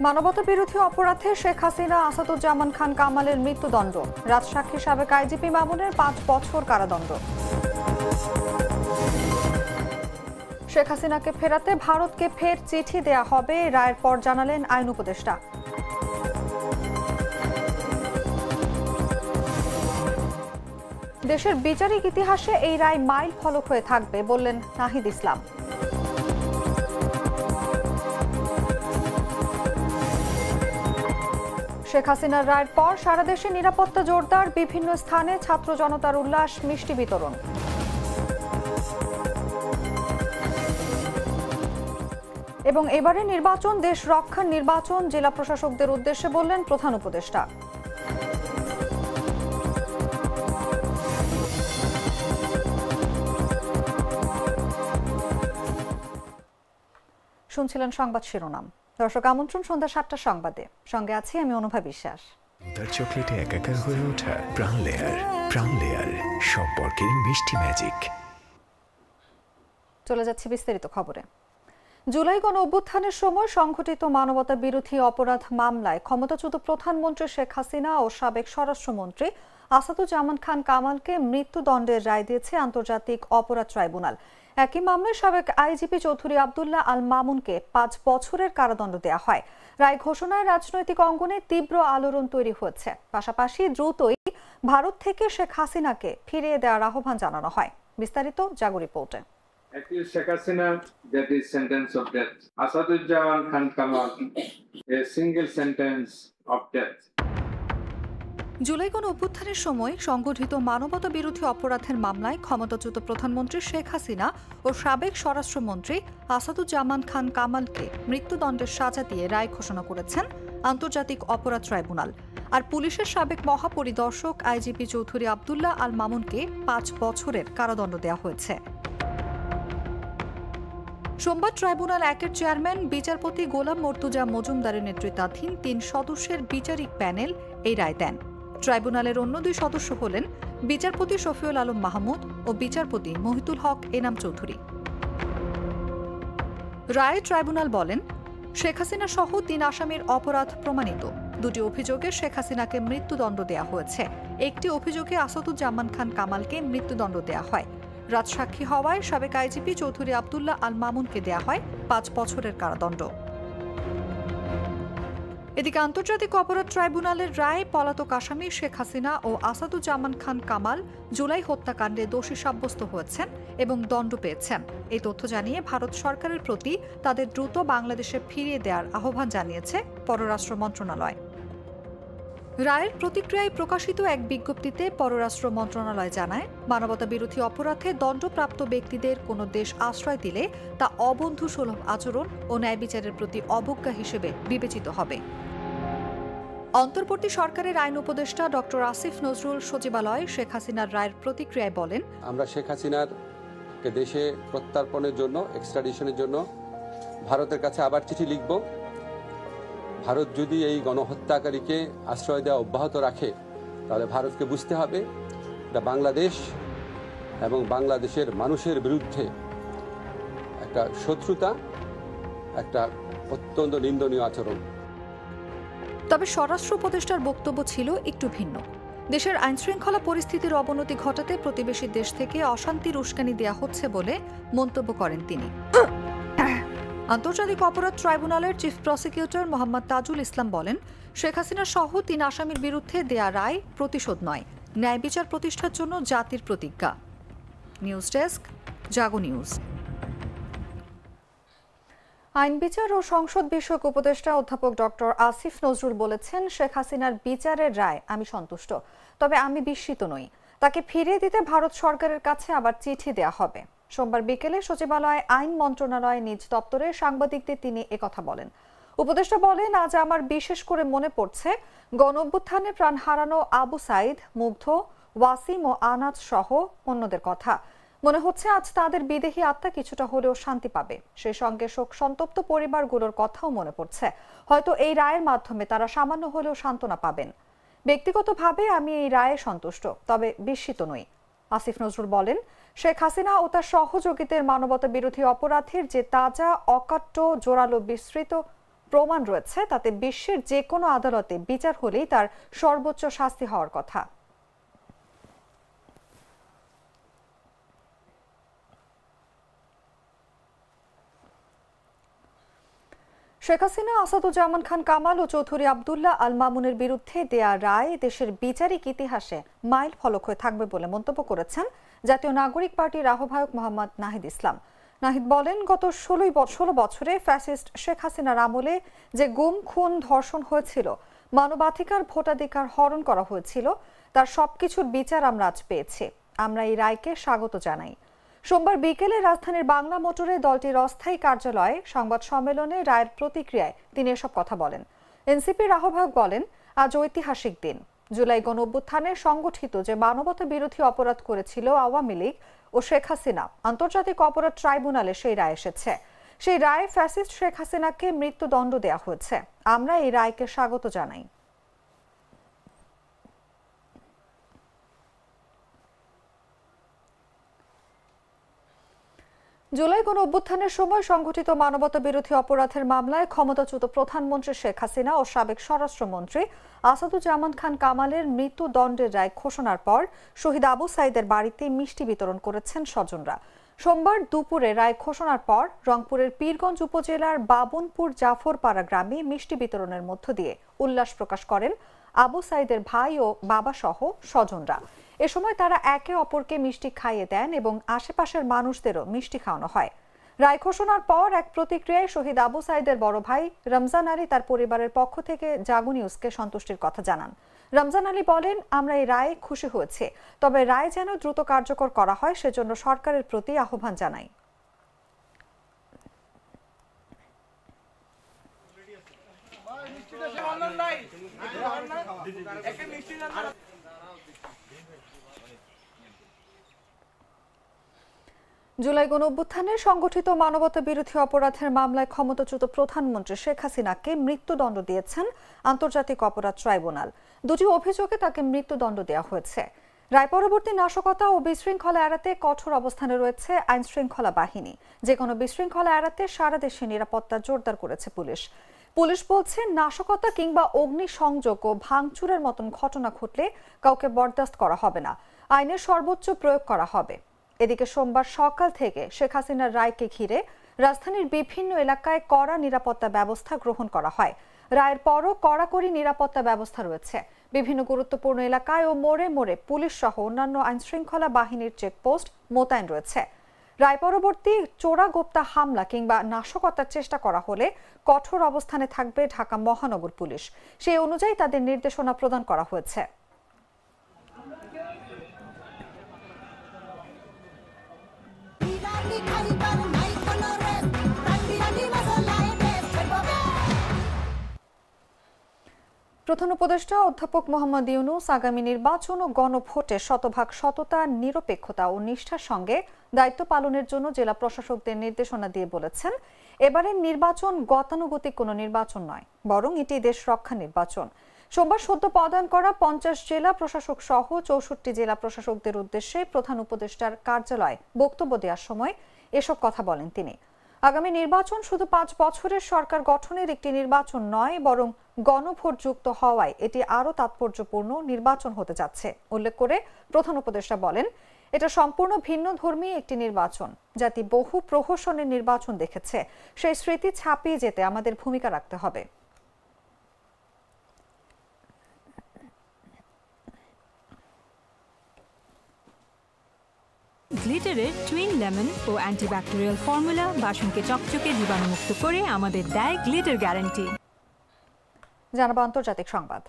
মানবতা বিরোধী অপরাধে শেখ হাসিনা আসাদুজ্জামান খান কামালের মৃত্যুদণ্ড, রাজসাক্ষী সাবেক আইজিপি মামুনের 5 বছর কারাদণ্ড। শেখ হাসিনাকে ফেরাতে ভারতকে ফের চিঠি দেয়া হবে, রায়ের পর জানালেন আইন উপদেষ্টা। দেশের বিচারিক ইতিহাসে এই রায় মাইল ফলক হয়ে থাকবে বললেন নাহিদ ইসলাম। শেখ হাসিনার রায়ের পর সারা দেশে নিরাপত্তা জোরদার, বিভিন্ন স্থানে ছাত্র জনতার উল্লাস, মিষ্টি বিতরণ। এবং এবারে নির্বাচন দেশ রক্ষার নির্বাচন, জেলা প্রশাসকদের উদ্দেশ্যে বললেন প্রধান উপদেষ্টা। শুনছিলেন সংবাদ শিরোনাম। দর্শক আমন্ত্রণ সন্ধ্যা 7টার সংবাদে, সঙ্গে আছি আমি অনুভা বিশ্বাস। চকলেটে একাকার হয়ে ওঠা প্রাণ লেয়ার সম্পর্কের মিষ্টি ম্যাজিক। চলে যাচ্ছে বিস্তারিত খবরে। জুলাই গণ অভ্যুত্থানের সময় সংঘটিত মানবতা বিরোধী অপরাধ মামলায় ক্ষমতাচ্যুত প্রধানমন্ত্রী শেখ হাসিনা ও সাবেক স্বরাষ্ট্রমন্ত্রী আসাদুজ্জামান খান কামালকে মৃত্যুদণ্ডের রায় দিয়েছে আন্তর্জাতিক অপরাধ ট্রাইব্যুনাল। একই মামলায় সাবেক আইজিপি চৌধুরী আব্দুল্লাহ আল মামুনকে 5 বছরের কারাদণ্ড দেওয়া হয়। রায় ঘোষণায় রাজনৈতিক অঙ্গনে তীব্র আলোড়ন তৈরি হয়েছে। পাশাপাশি দ্রুতই ভারত থেকে শেখ হাসিনাকে ফিরিয়ে দেওয়ার আহ্বান জানানো হয়। বিস্তারিত জাগো রিপোর্টে। Accused Sheikh Hasina, that is sentence of death. Asaduzzaman Khan Kamal, a single sentence of death. July গণ অভ্যুত্থানের সময় সংগঠিত মানবতা বিরোধী অপরাধের মামলায় ক্ষমতাচ্যুত প্রধানমন্ত্রী শেখ হাসিনা ও সাবেক স্বরাষ্ট্রমন্ত্রী আসাদুজ্জামান খান কামালকে মৃত্যুদণ্ডের সাজা দিয়ে রায় ঘোষণা করেছেন আন্তর্জাতিক অপরাধ ট্রাইব্যুনাল। আর পুলিশের সাবেক মহাপরিদর্শক আইজিপি চৌধুরী আব্দুল্লাহ আল মামুনকে 5 বছরের কারাদণ্ড দেওয়া হয়েছে। সোমবার ট্রাইব্যুনাল 1-এর চেয়ারম্যান বিচারপতি গোলাম মর্তুজা মজুমদারের নেতৃত্বাধীন 3 সদস্যের বিচারিক প্যানেল এই রায় দেন। ট্রাইব্যুনালের অন্য 2 সদস্য হলেন বিচারপতি শফিউল আলম মাহমুদ ও বিচারপতি মহিতুল হক এনাম চৌধুরী। রায়ে ট্রাইব্যুনাল বলেন, শেখ হাসিনা সহ 3 আসামির অপরাধ প্রমাণিত। 2টি অভিযোগে শেখ হাসিনাকে মৃত্যুদণ্ড দেওয়া হয়েছে। একটি অভিযোগে আসাদুজ্জামান খান কামালকে মৃত্যুদণ্ড দেওয়া হয়। রাজসাক্ষী হওয়ায় সাবেক আইজিপি চৌধুরী আব্দুল্লাহ আল মামুনকে দেওয়া হয় 5 বছরের কারাদণ্ড। এদিকে আন্তর্জাতিক অপরাধ ট্রাইব্যুনালের রায় পলাতক আসামি শেখ হাসিনা ও আসাদুজ্জামান খান কামাল জুলাই হত্যাকাণ্ডে দোষী সাব্যস্ত হয়েছেন এবং দণ্ড পেয়েছেন। এই তথ্য জানিয়ে ভারত সরকারের প্রতি তাদের দ্রুত বাংলাদেশে ফিরিয়ে দেওয়ার আহ্বান জানিয়েছে পররাষ্ট্র মন্ত্রণালয়। রায়ের প্রতিক্রিয়ায় প্রকাশিত এক বিজ্ঞপ্তিতে পররাষ্ট্র মন্ত্রণালয় জানায়, মানবতা বিরোধী অপরাধে দণ্ডপ্রাপ্ত ব্যক্তিদের কোনো দেশ আশ্রয় দিলে তা অবন্ধুসুলভ আচরণ ও ন্যায় বিচারের প্রতি অবজ্ঞা হিসেবে বিবেচিত হবে। অন্তর্বর্তী সরকারের আইন উপদেষ্টা ডক্টর আসিফ নজরুল সচিবালয় শেখ হাসিনার রায়ের প্রতিক্রিয়ায় বলেন, আমরা শেখ হাসিনার দেশে প্রত্যার্পণের জন্য, এক্সট্রাডিশনের জন্য ভারতের কাছে আবার চিঠি লিখব। ভারত যদি এই গণহত্যাকারীকে আশ্রয় দেওয়া অব্যাহত রাখে, তাহলে ভারতকে বুঝতে হবে এটা বাংলাদেশ এবং বাংলাদেশের মানুষের বিরুদ্ধে একটা শত্রুতা, একটা অত্যন্ত নিন্দনীয় আচরণ। তবে স্বরাষ্ট্র উপদেষ্টার বক্তব্য ছিল একটু ভিন্ন। দেশের আইনশৃঙ্খলা পরিস্থিতির অবনতি ঘটাতে প্রতিবেশী দেশ থেকে অশান্তির উস্কানি দেওয়া হচ্ছে বলে মন্তব্য করেন তিনি। আন্তর্জাতিক অপরাধ ট্রাইব্যুনালের চিফ প্রসিকিউটর মোহাম্মদ তাজুল ইসলাম বলেন, শেখ হাসিনা সহ 3 আসামির বিরুদ্ধে দেয়া রায় প্রতিশোধ নয়, ন্যায় বিচার প্রতিষ্ঠার জন্য জাতির প্রতিজ্ঞা। নিউজ ডেস্ক, জাগো নিউজ। আইন বিচার ও সংসদ বিষয়ক উপদেষ্টা অধ্যাপক ডক্টর আসিফ নজরুল বলেছেন, শেখ হাসিনার বিচারের রায় আমি সন্তুষ্ট, তবে আমি বিস্মিত নই। তাকে ফিরিয়ে দিতে ভারত সরকারের কাছে আবার চিঠি দেওয়া হবে। সোমবার বিকেলে সচিবালয় আইন মন্ত্রণালয় নিজ দপ্তরে সাংবাদিকদের তিনি একথা বলেন। উপদেষ্টা বলেন, আজ আমার বিশেষ করে মনে পড়ছে গণঅভ্যুত্থানে প্রাণ হারানো আবু সাইদ, মুগ্ধ, ওয়াসিম ও আনাজ সহ অন্যদের কথা। মনে হচ্ছে আজ তাদের বিদেহী আত্মা কিছুটা হলেও শান্তি পাবে। সেই সঙ্গে শোক সন্তপ্ত পরিবারগুলোর কথাও মনে পড়ছে। হয়তো এই রায়ের মাধ্যমে তারা সামান্য হলেও সান্ত্বনা পাবেন। ব্যক্তিগতভাবে আমি এই রায়ে সন্তুষ্ট, তবে বিস্মিত নই। আসিফ নজরুল বলেন, শেখ হাসিনা ও তার সহযোগীদের মানবতা বিরোধী অপরাধের যে তাজা, অকাট্য, জোরালো, বিস্তৃত প্রমাণ রয়েছে, তাতে বিশ্বের যে কোনো আদালতে বিচার হলেই তার সর্বোচ্চ শাস্তি হওয়ার কথা। শেখ হাসিনা, আসাদুজ্জামান খান কামাল ও চৌধুরী আব্দুল্লাহ আল মামুনের বিরুদ্ধে দেয়া রায় দেশের বিচারিক ইতিহাসে মাইল ফলক হয়ে থাকবে বলে মন্তব্য করেছেন জাতীয় নাগরিক পার্টির আহ্বায়ক মোহাম্মদ নাহিদ ইসলাম। নাহিদ বলেন, গত 16 বছরে ফ্যাসিস্ট শেখ হাসিনার আমলে যে গুম, খুন, ধর্ষণ হয়েছিল, মানবাধিকার, ভোটাধিকার হরণ করা হয়েছিল, তার সবকিছুর বিচার আমরা আজ পেয়েছি। আমরা এই রায়কে স্বাগত জানাই। সোমবার বিকেলে রাজধানীর বাংলা মোটরে দলটির অস্থায়ী কার্যালয়ে সংবাদ সম্মেলনে রায়ের প্রতিক্রিয়ায় তিনি এসব কথা বলেন। এনসিপির আহ্বায়ক বলেন, আজ ঐতিহাসিক দিন। জুলাই গণঅভ্যুত্থানে সংগঠিত যে মানবতা বিরোধী অপরাধ করেছিল আওয়ামী লীগ ও শেখ হাসিনা, আন্তর্জাতিক অপরাধ ট্রাইব্যুনালে সেই রায় এসেছে। সেই রায়ে ফ্যাসিস্ট শেখ হাসিনাকে মৃত্যুদণ্ড দেওয়া হয়েছে। আমরা এই রায়কে স্বাগত জানাই। জুলাই গণঅভ্যুত্থানের সময় সংঘটিত মানবতা বিরোধী অপরাধের মামলায় ক্ষমতাচ্যুত প্রধানমন্ত্রী শেখ হাসিনা ও সাবেক স্বরাষ্ট্রমন্ত্রী আসাদুজ্জামান খান কামালের মৃত্যুদণ্ডের রায় ঘোষণার পর শহীদ আবু সাইদের বাড়িতে মিষ্টি বিতরণ করেছেন স্বজনরা। সোমবার দুপুরে রায় ঘোষণার পর রংপুরের পীরগঞ্জ উপজেলার বাবনপুর জাফরপাড়া গ্রামে মিষ্টি বিতরণের মধ্য দিয়ে উল্লাস প্রকাশ করেন আবু সাইদের ভাই ও বাবা সহ স্বজনরা। এ সময় তারা একে অপরকে মিষ্টি খাইয়ে দেন এবং আশেপাশের মানুষদেরও মিষ্টি খাওয়ানো হয়। রায় ঘোষণার পর এক প্রতিক্রিয়ায় শহীদ আবু সাইদের বড় ভাই রমজান আলী তার পরিবারের পক্ষ থেকে জাগো নিউজকে সন্তুষ্টির কথা জানান। রমজান আলী বলেন, আমরা এই রায়ে খুশি হয়েছে, তবে রায় যেন দ্রুত কার্যকর করা হয় সেজন্য সরকারের প্রতি আহ্বান জানাই। জুলাই গণঅভ্যুত্থানে সংগঠিত মানবতা বিরোধী অপরাধের মামলায় ক্ষমতাচ্যুত প্রধানমন্ত্রী শেখ হাসিনাকে মৃত্যুদণ্ড দিয়েছেন আন্তর্জাতিক অপরাধ ট্রাইব্যুনাল। দুটি অভিযোগে তাকে মৃত্যুদণ্ড দেওয়া হয়েছে। রায় পরবর্তী নাশকতা ও বিশৃঙ্খলা এড়াতে কঠোর অবস্থানে রয়েছে আইন শৃঙ্খলা বাহিনী। যে কোনো বিশৃঙ্খলা এড়াতে সারা দেশে নিরাপত্তা জোরদার করেছে পুলিশ। পুলিশ বলছে, নাশকতা কিংবা অগ্নিসংযোগ ও ভাঙচুরের মতন ঘটনা ঘটলে কাউকে বরদাস্ত করা হবে না, আইনের সর্বোচ্চ প্রয়োগ করা হবে। এদিকে সোমবার সকাল থেকে শেখ হাসিনার রায়কে ঘিরে রাজধানীর বিভিন্ন এলাকায় কড়া নিরাপত্তা ব্যবস্থা গ্রহণ করা হয়। রায়ের পরও কড়াকড়ি নিরাপত্তা ব্যবস্থা রয়েছে। বিভিন্ন গুরুত্বপূর্ণ এলাকায় ও মোড়ে মোড়ে পুলিশ সহ অন্যান্য আইনশৃঙ্খলা বাহিনীর চেকপোস্ট মোতায়েন রয়েছে। রায় পরবর্তী চোরাগোপ্তা হামলা কিংবা নাশকতার চেষ্টা করা হলে কঠোর অবস্থানে থাকবে ঢাকা মহানগর পুলিশ। সেই অনুযায়ী তাদের নির্দেশনা প্রদান করা হয়েছে। প্রধান উপদেষ্টা অধ্যাপক মোহাম্মদ ইউনূস আগামী নির্বাচন ও গণভোটে শতভাগ সততা, নিরপেক্ষতা ও নিষ্ঠার সঙ্গে দায়িত্ব পালনের জন্য জেলা প্রশাসকদের নির্দেশনা দিয়ে বলেছেন, এবারের নির্বাচন গতানুগতিক কোনো নির্বাচন নয়, বরং এটি দেশ রক্ষা নির্বাচন। সোমবার সদ্য পদায়ন করা 50 জেলা প্রশাসক সহ 64 জেলা প্রশাসকদের উদ্দেশ্যে প্রধান উপদেষ্টার কার্যালয়ে বক্তব্য দেওয়ার সময় এসব কথা বলেন তিনি। আগামী নির্বাচন শুধু 5 বছরের সরকার গঠনের একটি নির্বাচন নয়, বরং গণভোট যুক্ত হওয়ায় এটি আরও তাৎপর্যপূর্ণ নির্বাচন হতে যাচ্ছে উল্লেখ করে প্রধান উপদেষ্টা বলেন, এটা সম্পূর্ণ ভিন্ন ধর্মী একটি নির্বাচন। জাতি বহু প্রহসনের নির্বাচন দেখেছে, সেই স্মৃতি ছাপিয়ে যেতে আমাদের ভূমিকা রাখতে হবে। গ্লিটারের টুইন লেমন ও অ্যান্টিব্যাকটেরিয়াল ফর্মুলা বাসনকে চকচকে জীবাণুমুক্ত করে আমাদের দেয় গ্লিটার গ্যারান্টি। জানাবো আন্তর্জাতিক সংবাদ।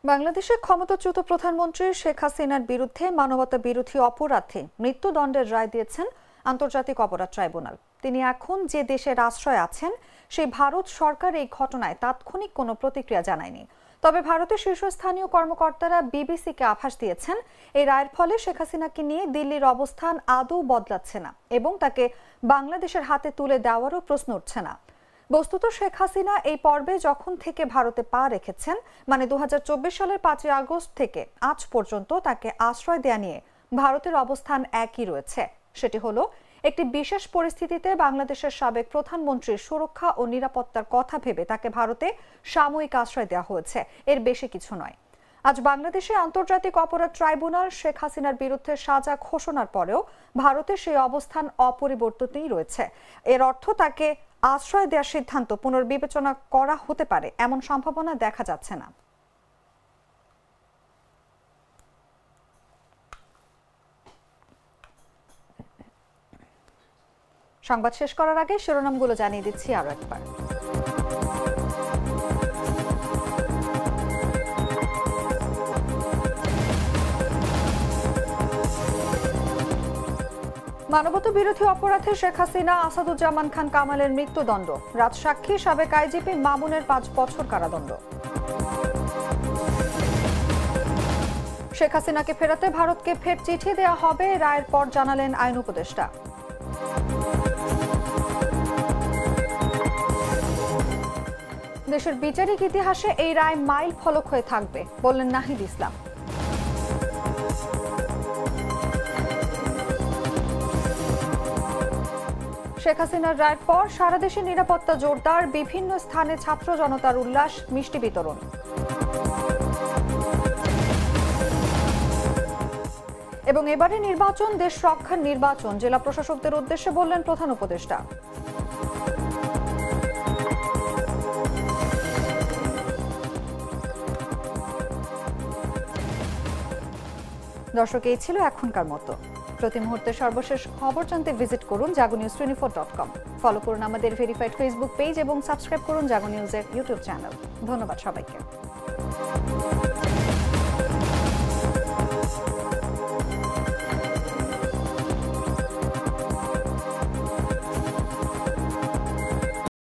বাংলাদেশের ক্ষমতাচ্যুত প্রধানমন্ত্রী শেখ হাসিনার বিরুদ্ধে মানবতা বিরোধী অপরাধে মৃত্যুদণ্ডের রায় দিয়েছেন আন্তর্জাতিক অপরাধ ট্রাইব্যুনাল। তিনি এখন যে দেশের আশ্রয় আছেন সেই ভারত সরকার এই ঘটনায় তাৎক্ষণিক কোনো প্রতিক্রিয়া জানায়নি। তবে ভারতের শীর্ষস্থানীয় কর্মকর্তারা বিবিসিকে আভাস দিয়েছেন, এই রায়ের ফলে শেখ হাসিনাকে নিয়ে দিল্লির অবস্থান আদৌ বদলাচ্ছে না এবং তাকে বাংলাদেশের হাতে তুলে দেওয়ারও প্রশ্ন উঠছে না। বস্তুত শেখ হাসিনা এই পর্বে যখন থেকে ভারতে পা রেখেছেন, মানে 2024 সালের 5 আগস্ট থেকে আজ পর্যন্ত তাকে আশ্রয় দেয়া নিয়ে ভারতের অবস্থান একই রয়েছে। সেটি হলো একটি বিশেষ পরিস্থিতিতে বাংলাদেশের সাবেক প্রধানমন্ত্রীর সুরক্ষা ও নিরাপত্তার কথা ভেবে তাকে ভারতে সাময়িক আশ্রয় দেওয়া হয়েছে, এর বেশি কিছু নয়। আজ বাংলাদেশে আন্তর্জাতিক অপরাধ ট্রাইব্যুনাল শেখ হাসিনার বিরুদ্ধে সাজা ঘোষণার পরেও ভারতের সেই অবস্থান অপরিবর্তিতই রয়েছে। এর অর্থ তাকে আশ্রয় দেওয়ার সিদ্ধান্ত পুনর্বিবেচনা করা হতে পারে এমন সম্ভাবনা দেখা যাচ্ছে না। সংবাদ শেষ করার আগে শিরোনামগুলো জানিয়ে দিচ্ছি আরো একবার। মানবতা বিরোধী অপরাধে শেখ হাসিনা, আসাদুজ্জামান খান কামালের মৃত্যুদণ্ড, রাজসাক্ষী সাবেক আইজিপি মামুনের 5 বছর কারাদণ্ড। শেখ হাসিনাকে ফেরাতে ভারতকে ফের চিঠি দেওয়া হবে, রায়ের পর জানালেন আইন উপদেষ্টা। দেশের বিচারিক ইতিহাসে এই রায় মাইল ফলক হয়ে থাকবে, বললেন নাহিদ ইসলাম। শেখ হাসিনার রায়ের পর সারা দেশে নিরাপত্তা জোরদার, বিভিন্ন স্থানে ছাত্র জনতার উল্লাস, মিষ্টি বিতরণ। এবং এবারে নির্বাচন দেশ রক্ষার নির্বাচন, জেলা প্রশাসকদের উদ্দেশ্যে বললেন প্রধান উপদেষ্টা। দর্শক, এই ছিল এখনকার মতো। প্রতি মুহূর্তে সর্বশেষ খবর জানতে ভিজিট করুন jagonews24.com। ফলো করুন আমাদের ভেরিফাইড ফেসবুক পেজ এবং সাবস্ক্রাইব করুন জাগো নিউজের ইউটিউব চ্যানেল। ধন্যবাদ সবাইকে।